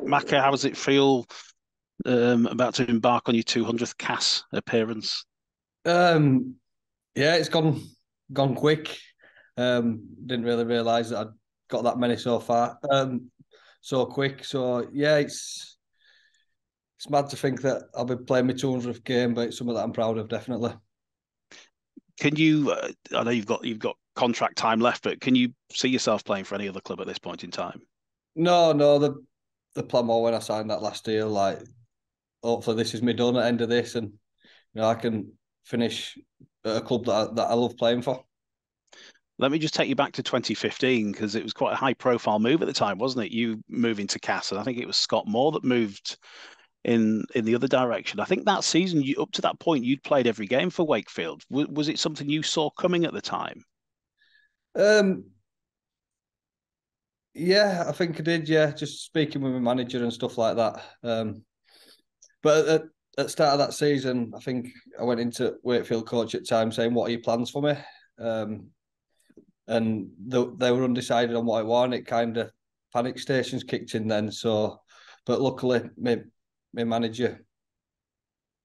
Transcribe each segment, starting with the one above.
Maka, how does it feel about to embark on your 200th CAS appearance? Um, yeah, it's gone quick. Didn't really realise that I'd got that many so far. So quick. So yeah, it's mad to think that I'll be playing my 200th game, but it's something that I'm proud of, definitely. Can you? I know you've got contract time left, but can you see yourself playing for any other club at this point in time? No, no, the plan more when I signed that last deal, like hopefully this is me done at the end of this, and I can finish at a club that I love playing for. Let me just take you back to 2015 because it was quite a high-profile move at the time, wasn't it? You moving to CAS, and I think it was Scott Moore that moved in the other direction. I think that season, up to that point, you'd played every game for Wakefield. Was it something you saw coming at the time? Um, yeah, I think I did. Yeah, just speaking with my manager and stuff like that. But at the start of that season, I think I went into Wakefield coach at the time saying, "What are your plans for me?" Um, and they were undecided on what I want. It kind of panic stations kicked in then. So, but luckily, my manager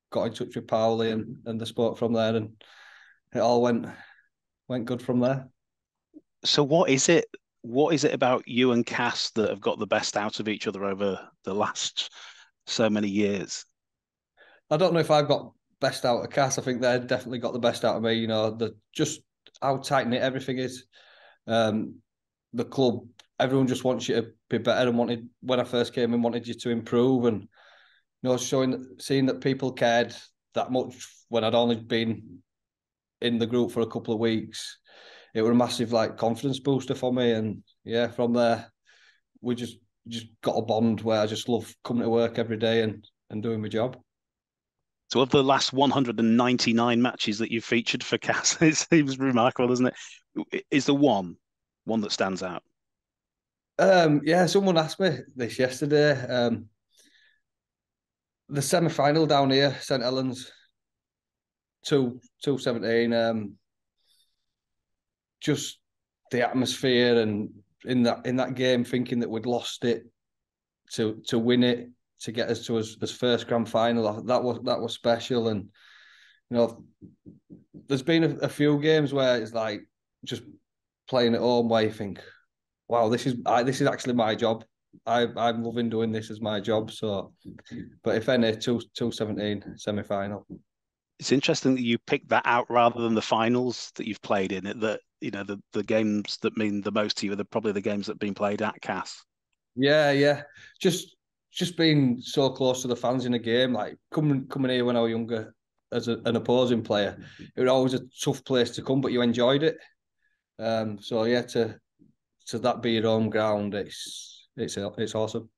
got in touch with Pauli and the sport from there, and it all went good from there. So what is it? What is it about you and Cass that have got the best out of each other over the last so many years? I don't know if I've got best out of Cass. I think they definitely got the best out of me. The just how tight knit everything is. Um, the club, everyone just wants you to be better and wanted when I first came in wanted you to improve and seeing that people cared that much when I'd only been in the group for a couple of weeks. It was a massive like confidence booster for me, and yeah, from there we just got a bond where I just love coming to work every day and doing my job. So of the last 199 matches that you've featured for Cass, it seems remarkable, isn't it? Is there one that stands out? Yeah, someone asked me this yesterday. The semi-final down here, St Helens, 2-17. Just the atmosphere and in that game, thinking that we'd lost it to win it to get us to his first grand final. That was special, and there's been a few games where it's like just playing at home where you think, wow, this is actually my job. I'm loving doing this as my job. So, but if any, 2-17 semi final. It's interesting that you picked that out rather than the finals that you've played in it. That the games that mean the most to you are probably the games that have been played at Cass. Yeah, yeah. Just being so close to the fans in a game, like coming here when I was younger as an opposing player, it was always a tough place to come, but you enjoyed it. So yeah, to that be your home ground, it's awesome.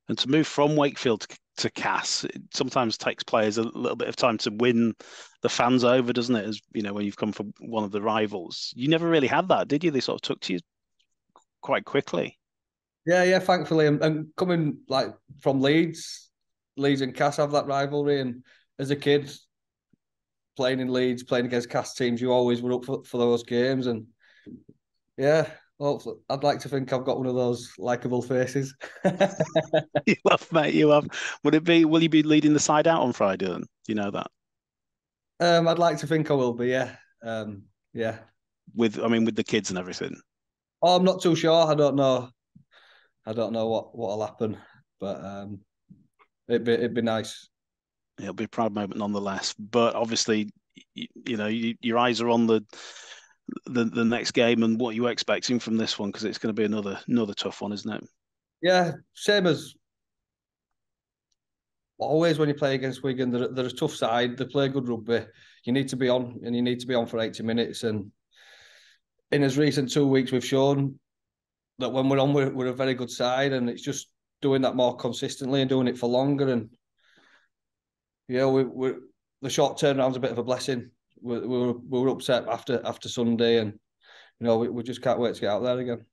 And to move from Wakefield to Cass, it sometimes takes players a little bit of time to win the fans over, doesn't it? As you know, when you've come from one of the rivals, you never really had that, did you? They sort of took to you quite quickly. Yeah, yeah. Thankfully, and coming like from Leeds and Cass have that rivalry, and as a kid playing in Leeds, playing against Cass teams, you always were up for those games, and yeah. Hopefully, I'd like to think I've got one of those likable faces. You have, mate. You have. Will you be leading the side out on Friday? Then? Do you know that? I'd like to think I will be, yeah. Yeah. With the kids and everything. Oh, I'm not too sure. I don't know. I don't know what'll happen, but it'd be nice. It'll be a proud moment nonetheless. But obviously, your eyes are on the next game and what you're expecting from this one because it's going to be another tough one, isn't it? Yeah, same as always when you play against Wigan. They're a tough side. They play good rugby. You need to be on, and you need to be on for 80 minutes. And in as recent 2 weeks, we've shown that when we're on, we're a very good side, and it's just doing that more consistently and doing it for longer. And yeah, we're the short turnaround's a bit of a blessing. We were upset after Sunday, and we just can't wait to get out there again.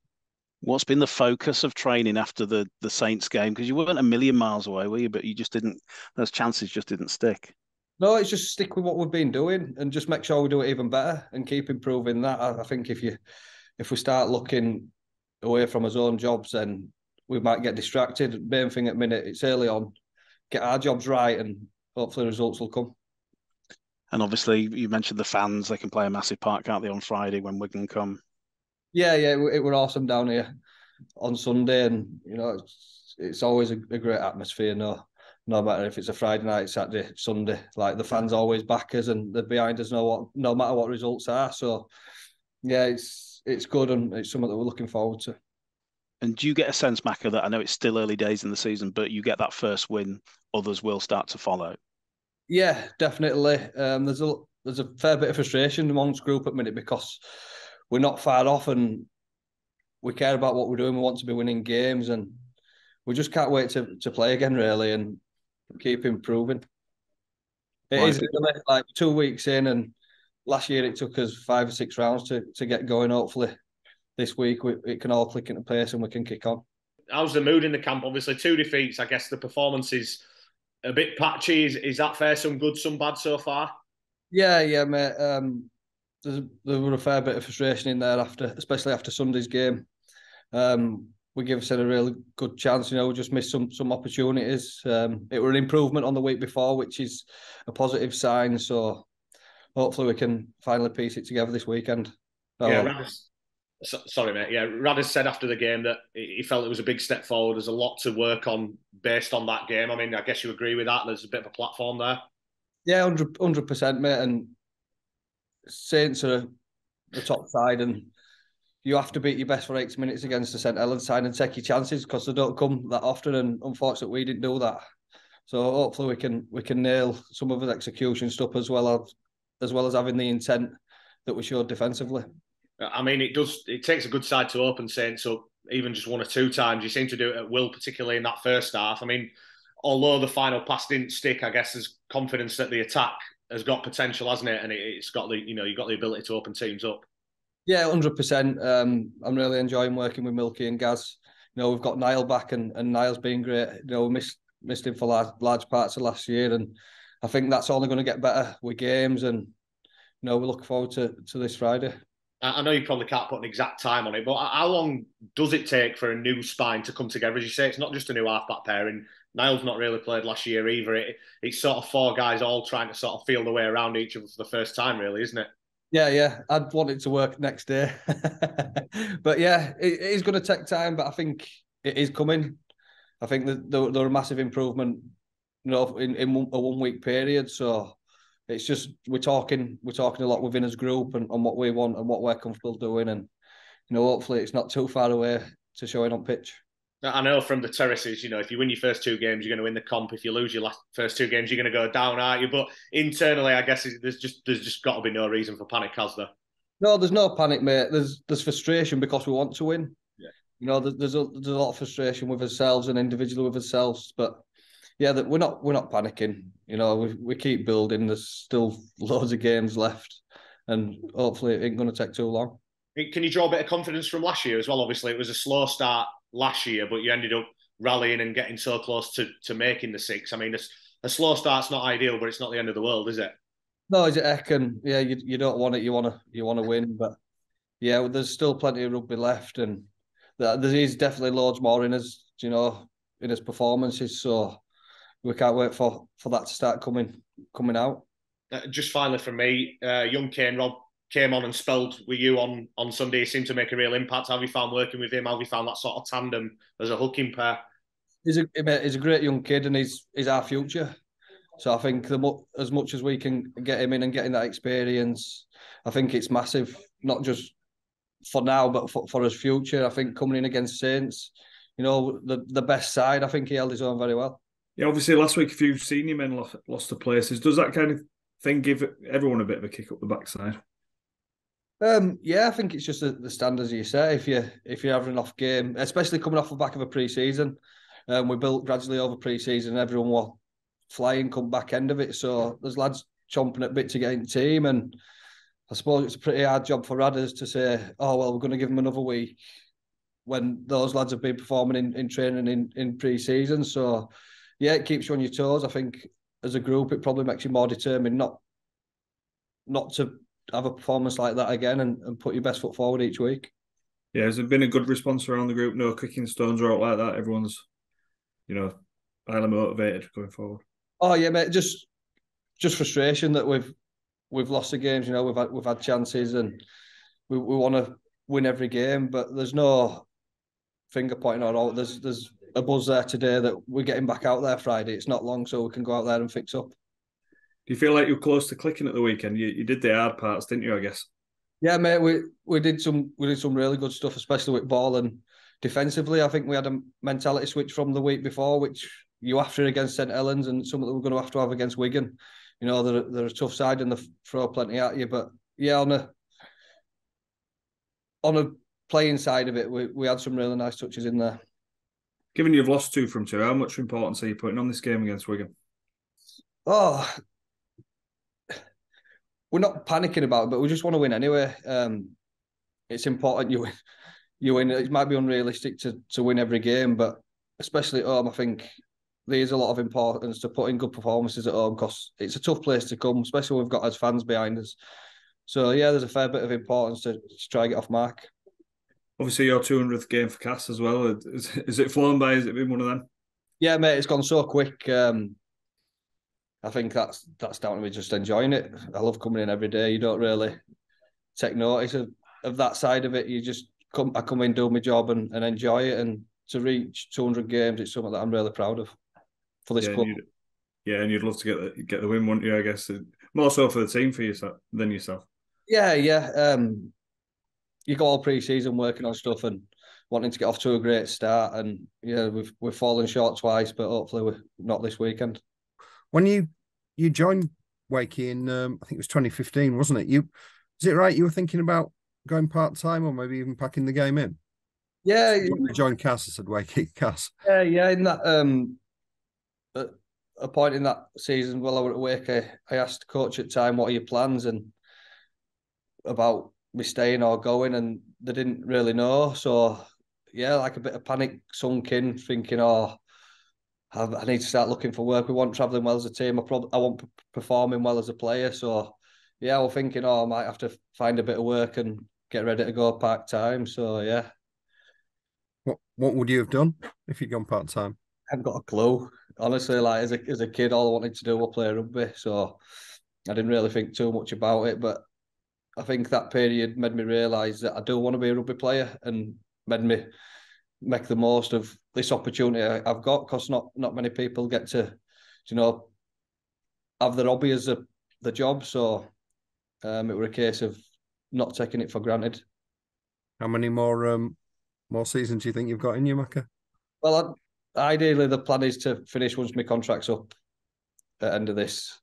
What's been the focus of training after the Saints game? Because you weren't a million miles away, were you? But you just didn't. Those chances just didn't stick. No, it's just stick with what we've been doing and just make sure we do it even better and keep improving that. I think if we start looking away from our own jobs, then we might get distracted. Main thing at the minute, it's early on, get our jobs right, and hopefully results will come. And obviously, you mentioned the fans; they can play a massive part, can't they, on Friday when Wigan come? Yeah, it were awesome down here on Sunday, and it's always a great atmosphere. No matter if it's a Friday night, Saturday, Sunday, like the fans always back us and they're behind us. No matter what results are. So yeah, it's good and it's something that we're looking forward to. And do you get a sense, Macca, that I know it's still early days in the season, but you get that first win, others will start to follow? Yeah, definitely. There's a fair bit of frustration amongst group at the minute because we're not far off and we care about what we're doing. We want to be winning games and we just can't wait to play again, really, and keep improving. It Well, is really like 2 weeks in, and last year it took us 5 or 6 rounds to get going. Hopefully, this week it can all click into place and we can kick on. How's the mood in the camp? Obviously, 2 defeats. I guess the performance is a bit patchy. Is that fair? Some good, some bad so far? Yeah, mate. There were a fair bit of frustration in there especially after Sunday's game. We give us a really good chance. We just missed some opportunities. It were an improvement on the week before, which is a positive sign. So hopefully we can finally piece it together this weekend. Yeah, sorry, mate. Yeah, Radis said after the game that he felt it was a big step forward. There's a lot to work on based on that game. I mean, I guess you agree with that. There's a bit of a platform there. Yeah, 100%, mate. And Saints are the top side, and you have to beat your best for 80 minutes against the St Helens side and take your chances because they don't come that often. And unfortunately, we didn't do that. So hopefully we can nail some of his execution stuff as well as having the intent that we showed defensively. I mean, it takes a good side to open Saints up, even just 1 or 2 times. You seem to do it at will, particularly in that first half. I mean, although the final pass didn't stick, I guess there's confidence that the attack has got potential, hasn't it? And it's got you've got the ability to open teams up. Yeah, 100%. I'm really enjoying working with Milky and Gaz. We've got Niall back and Niall's been great. We missed him for large parts of last year, and I think that's only going to get better with games. And we look forward to this Friday. I know you probably can't put an exact time on it, but how long does it take for a new spine to come together? As you say, it's not just a new half-back pairing. Niall's not really played last year either. It's sort of 4 guys all trying to sort of feel the way around each other for the first time, really, isn't it? Yeah. I'd want it to work next day. But yeah, it is going to take time, but I think it is coming. I think that there are a massive improvement, in a 1 week period. So it's just we're talking a lot within his group and on what we want and what we're comfortable doing, and hopefully it's not too far away to show it on pitch. I know from the terraces, if you win your first 2 games, you're going to win the comp. If you lose your first 2 games, you're going to go down, aren't you? But internally, I guess there's just got to be no reason for panic, has there? No, there's no panic, mate. There's frustration because we want to win. Yeah. There's a lot of frustration with ourselves and individually with ourselves, but yeah, that we're not panicking. We keep building. There's still loads of games left, and hopefully it ain't going to take too long. Can you draw a bit of confidence from last year as well? Obviously, it was a slow start last year, but you ended up rallying and getting so close to making the 6. I mean, a slow start's not ideal, but it's not the end of the world, is it? No, is it heck? And yeah, you don't want it. You want to win, but yeah, there's still plenty of rugby left, and there is definitely loads more in us. In his performances. So we can't wait for that to start coming out. Just finally from me, young Kane Rob came on and spelled with you on Sunday. He seemed to make a real impact. How have you found working with him? How have you found that sort of tandem as a hooking pair? He's a great young kid, and he's our future. So I think as much as we can get him in and getting that experience, I think it's massive. Not just for now, but for his future. I think coming in against Saints, the best side. I think he held his own very well. Yeah, obviously last week a few senior men lost their places. Does that kind of thing give everyone a bit of a kick up the backside? Yeah, I think it's just the standards you say. If you're having an off game, especially coming off the back of a pre-season, we built gradually over pre-season. Everyone was flying come back end of it, so there's lads chomping at bit to get in the team, and I suppose it's a pretty hard job for Radders to say, oh well, we're going to give them another week when those lads have been performing in training in pre-season. So yeah, it keeps you on your toes. I think as a group, it probably makes you more determined not to have a performance like that again and put your best foot forward each week. Yeah, has there been a good response around the group? No kicking stones or out like that? Everyone's, highly motivated going forward. Oh yeah, mate. Just frustration that we've lost the games. We've had chances and we want to win every game, but there's no finger pointing or all. There's a buzz there today that we're getting back out there Friday. It's not long, so we can go out there and fix up. Do you feel like you're close to clicking at the weekend? You did the hard parts, didn't you? I guess. Yeah, mate. We did some really good stuff, especially with ball and defensively. I think we had a mentality switch from the week before, which you after against St Helens and something that we're going to have against Wigan. They're a tough side and they throw plenty at you. But yeah, on a playing side of it, we had some really nice touches in there. Given you've lost 2 from 2, how much importance are you putting on this game against Wigan? Oh, we're not panicking about it, but we just want to win anyway. It's important you win. You win. It might be unrealistic to win every game, but especially at home, I think there's a lot of importance to put in good performances at home because it's a tough place to come, especially when we've got as fans behind us. So yeah, there's a fair bit of importance to try and get off mark. Obviously, your 200th game for Cass as well. Is it flown by? Has it been one of them? Yeah, mate, it's gone so quick. I think that's down to me just enjoying it. I love coming in every day. You don't really take notice of that side of it. You just I come in, do my job and enjoy it. And to reach 200 games, it's something that I'm really proud of for this club. And you'd love to get the win, wouldn't you? I guess more so for the team for yourself than yourself. Yeah. You go all pre-season working on stuff and wanting to get off to a great start, and yeah, we've fallen short twice, but hopefully we're not this weekend. When you joined Wakey in, I think it was 2015, wasn't it? Is it right? You were thinking about going part-time or maybe even packing the game in? Yeah. So you joined Cass, I said Wakey, Cass. Yeah. In that, at a point in that season while I was at Wakey, I asked the coach at the time, what are your plans? And about me staying or going, and they didn't really know. So yeah, like a bit of panic sunk in, thinking, I need to start looking for work. We weren't travelling well as a team. I wasn't performing well as a player. So yeah, I was thinking, I might have to find a bit of work and get ready to go part time. So yeah. What would you have done if you'd gone part time? I haven't got a clue. Honestly, like as a kid, all I wanted to do was play rugby. So I didn't really think too much about it. But I think that period made me realise that I do want to be a rugby player and made me make the most of this opportunity I've got, because not many people get to, have their hobby as the job. So it was a case of not taking it for granted. How many more seasons do you think you've got in you, Macca? Well, ideally the plan is to finish once my contract's up at the end of this.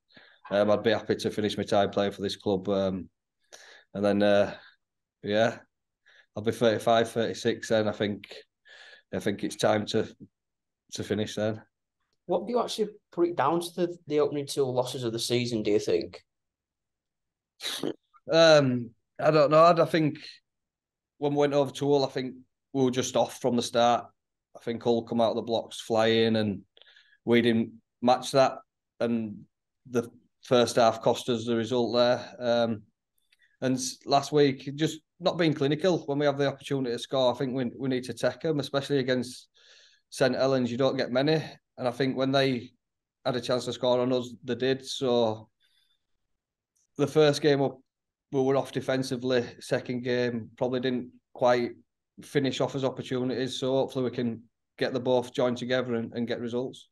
I'd be happy to finish my time playing for this club. And then, I'll be 35, 36 then. I think it's time to finish then. What do you actually put it down to the opening 2 losses of the season, do you think? I don't know. I think when we went over to Hull, I think we were just off from the start. I think Hull come out of the blocks flying and we didn't match that. And the first half cost us the result there. And last week, just not being clinical when we have the opportunity to score. I think we need to take them, especially against St Helens. You don't get many. And I think when they had a chance to score on us, they did. So the first game up, we were off defensively. Second game, probably didn't quite finish off as opportunities. So hopefully we can get the both joined together and get results.